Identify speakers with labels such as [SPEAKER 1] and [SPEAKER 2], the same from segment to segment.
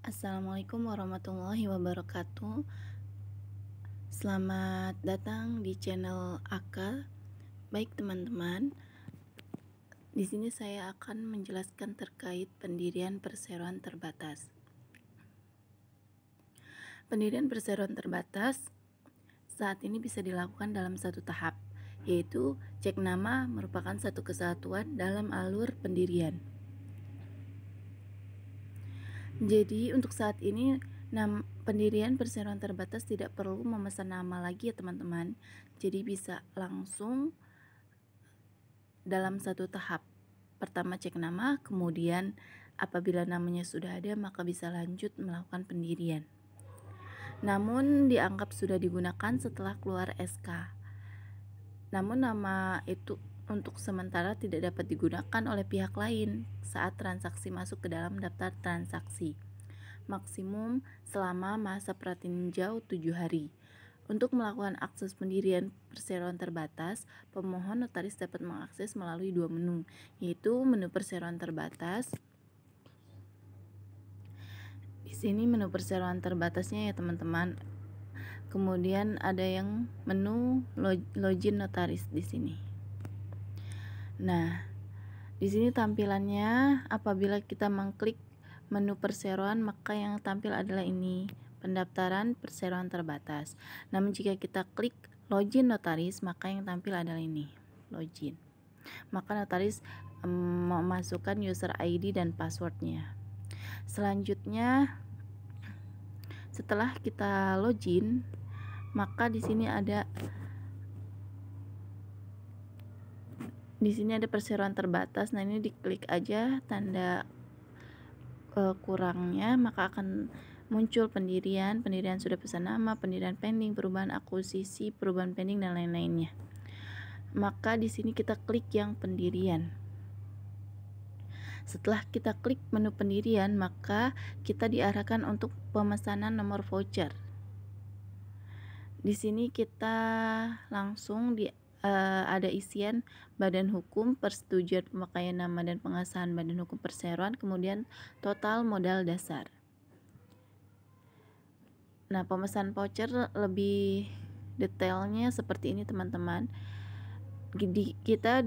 [SPEAKER 1] Assalamualaikum warahmatullahi wabarakatuh. Selamat datang di channel Aka. Baik teman-teman, di sini saya akan menjelaskan terkait pendirian perseroan terbatas. Pendirian perseroan terbatas saat ini bisa dilakukan dalam satu tahap, yaitu cek nama merupakan satu kesatuan dalam alur pendirian. Jadi untuk saat ini pendirian perseroan terbatas tidak perlu memesan nama lagi ya teman-teman. Jadi bisa langsung dalam satu tahap. Pertama cek nama, kemudian apabila namanya sudah ada maka bisa lanjut melakukan pendirian. Namun dianggap sudah digunakan setelah keluar SK. Namun nama itu untuk sementara tidak dapat digunakan oleh pihak lain saat transaksi masuk ke dalam daftar transaksi. Maksimum selama masa pratinjau 7 hari. Untuk melakukan akses pendirian perseroan terbatas, pemohon notaris dapat mengakses melalui dua menu, yaitu menu perseroan terbatas. Di sini menu perseroan terbatasnya ya teman-teman. Kemudian ada yang menu login notaris di sini. Nah, di sini tampilannya apabila kita mengklik menu perseroan maka yang tampil adalah ini, pendaftaran perseroan terbatas. Namun jika kita klik login notaris maka yang tampil adalah ini, login. Maka notaris memasukkan user ID dan passwordnya. Selanjutnya setelah kita login maka di sini ada perseroan terbatas. Nah, ini diklik aja tanda kurangnya maka akan muncul pendirian sudah pesan nama, pendirian pending, perubahan akuisisi, perubahan pending dan lain-lainnya. Maka di sini kita klik yang pendirian. Setelah kita klik menu pendirian maka kita diarahkan untuk pemesanan nomor voucher. Di sini kita langsung ada isian badan hukum, persetujuan pemakaian nama dan pengesahan badan hukum perseroan, kemudian total modal dasar. Nah, pemesan voucher lebih detailnya seperti ini teman-teman. Kita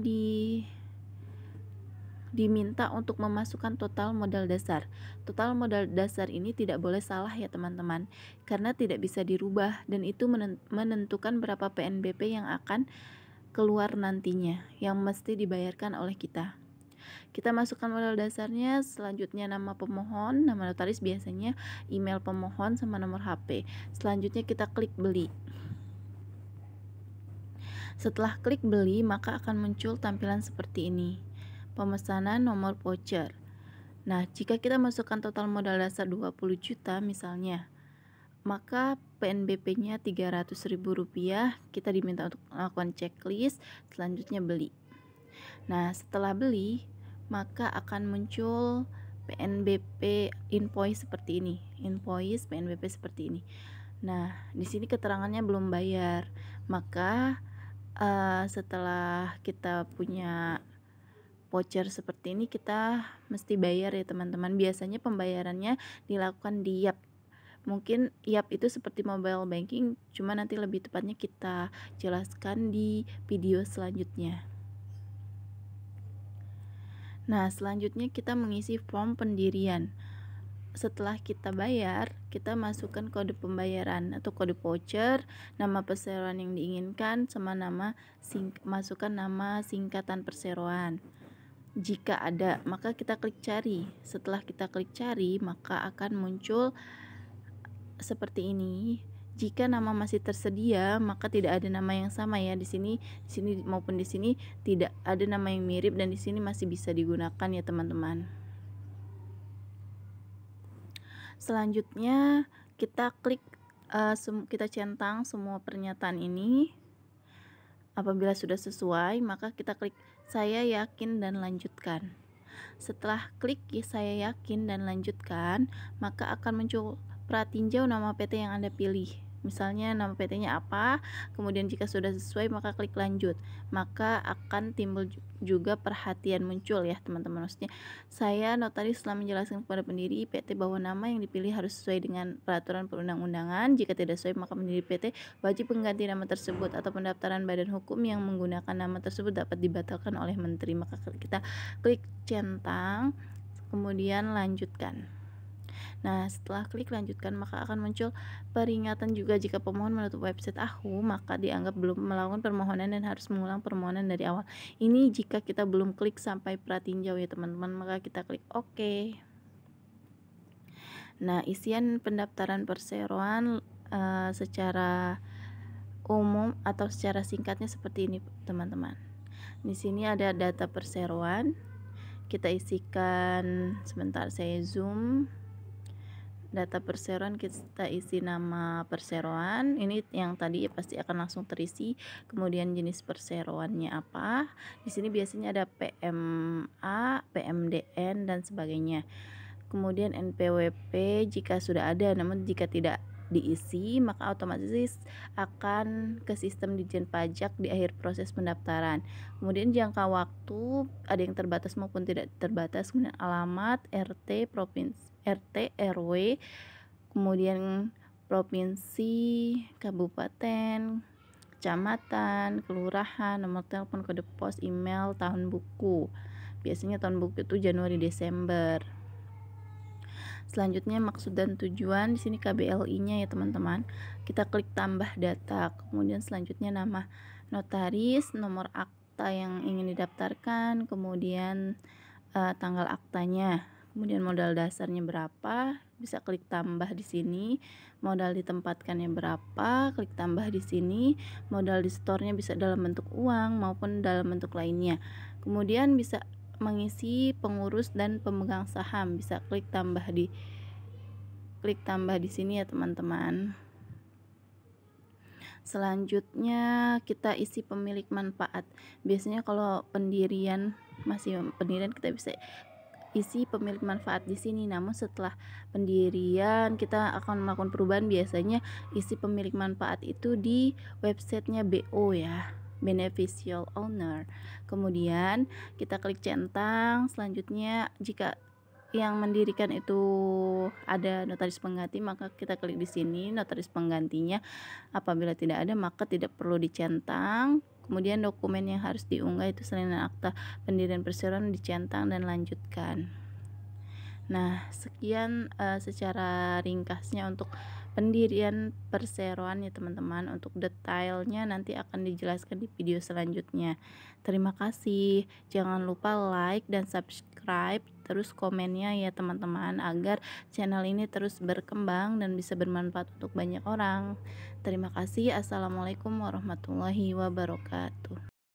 [SPEAKER 1] diminta untuk memasukkan total modal dasar. Total modal dasar ini tidak boleh salah ya teman-teman, karena tidak bisa dirubah dan itu menentukan berapa PNBP yang akan keluar nantinya yang mesti dibayarkan oleh kita. Kita masukkan modal dasarnya, selanjutnya nama pemohon, nama notaris biasanya, email pemohon sama nomor HP. Selanjutnya kita klik beli. Setelah klik beli maka akan muncul tampilan seperti ini, pemesanan nomor voucher. Nah, jika kita masukkan total modal dasar 20 juta misalnya, maka PNBP-nya Rp300.000. Kita diminta untuk melakukan checklist, selanjutnya beli. Nah, setelah beli maka akan muncul PNBP invoice seperti ini, invoice PNBP seperti ini. Nah, di sini keterangannya belum bayar, maka setelah kita punya voucher seperti ini kita mesti bayar ya teman-teman. Biasanya pembayarannya dilakukan di YAP. Mungkin YAP itu seperti mobile banking, cuma nanti lebih tepatnya kita jelaskan di video selanjutnya. Nah, selanjutnya kita mengisi form pendirian. Setelah kita bayar, kita masukkan kode pembayaran atau kode voucher, nama perseroan yang diinginkan, sama masukkan nama singkatan perseroan. Jika ada, maka kita klik cari. Setelah kita klik cari, maka akan muncul seperti ini. Jika nama masih tersedia, maka tidak ada nama yang sama ya di sini maupun di sini tidak ada nama yang mirip, dan di sini masih bisa digunakan ya teman-teman. Selanjutnya kita klik kita centang semua pernyataan ini. Apabila sudah sesuai, maka kita klik saya yakin dan lanjutkan. Setelah klik saya yakin dan lanjutkan, maka akan muncul pratinjau nama PT yang Anda pilih. Misalnya nama PT-nya apa, kemudian jika sudah sesuai maka klik lanjut. Maka akan timbul juga perhatian muncul ya teman-teman. Maksudnya, saya notaris telah menjelaskan kepada pendiri PT bahwa nama yang dipilih harus sesuai dengan peraturan perundang-undangan. Jika tidak sesuai maka pendiri PT wajib mengganti nama tersebut, atau pendaftaran badan hukum yang menggunakan nama tersebut dapat dibatalkan oleh menteri. Maka kita klik centang, kemudian lanjutkan. Nah, setelah klik lanjutkan maka akan muncul peringatan juga jika pemohon menutup website AHU maka dianggap belum melakukan permohonan dan harus mengulang permohonan dari awal. Ini jika kita belum klik sampai pratinjau ya teman-teman, maka kita klik OK. Nah, isian pendaftaran perseroan secara umum atau secara singkatnya seperti ini teman-teman. Di sini ada data perseroan. Kita isikan, sebentar saya zoom. Data perseroan kita isi nama perseroan, ini yang tadi pasti akan langsung terisi. Kemudian jenis perseroannya apa, di sini biasanya ada PMA, PMDN dan sebagainya. Kemudian NPWP jika sudah ada, namun jika tidak diisi maka otomatis akan ke sistem Ditjen Pajak di akhir proses pendaftaran. Kemudian jangka waktu ada yang terbatas maupun tidak terbatas, kemudian alamat, RT, provinsi, RT, RW, kemudian provinsi, kabupaten, kecamatan, kelurahan, nomor telepon, kode pos, email, tahun buku. Biasanya tahun buku itu Januari Desember. Selanjutnya maksud dan tujuan, di sini KBLI-nya ya teman-teman. Kita klik tambah data. Kemudian selanjutnya nama notaris, nomor akta yang ingin didaftarkan, kemudian tanggal aktanya. Kemudian modal dasarnya berapa, bisa klik tambah di sini. Modal ditempatkannya berapa, klik tambah di sini. Modal di store-nya bisa dalam bentuk uang maupun dalam bentuk lainnya. Kemudian bisa mengisi pengurus dan pemegang saham, bisa klik tambah di sini ya teman-teman. Selanjutnya kita isi pemilik manfaat. Biasanya kalau masih pendirian kita bisa isi pemilik manfaat di sini. Namun setelah pendirian kita akan melakukan perubahan, biasanya isi pemilik manfaat itu di websitenya BO ya, beneficial owner. Kemudian kita klik centang. Selanjutnya jika yang mendirikan itu ada notaris pengganti maka kita klik di sini notaris penggantinya. Apabila tidak ada maka tidak perlu dicentang. Kemudian dokumen yang harus diunggah itu salinan akta pendirian perseroan, dicentang dan lanjutkan. Nah, sekian secara ringkasnya untuk pendirian perseroan ya teman-teman. Untuk detailnya nanti akan dijelaskan di video selanjutnya. Terima kasih. Jangan lupa like dan subscribe, terus komennya ya teman-teman, agar channel ini terus berkembang dan bisa bermanfaat untuk banyak orang. Terima kasih. Assalamualaikum warahmatullahi wabarakatuh.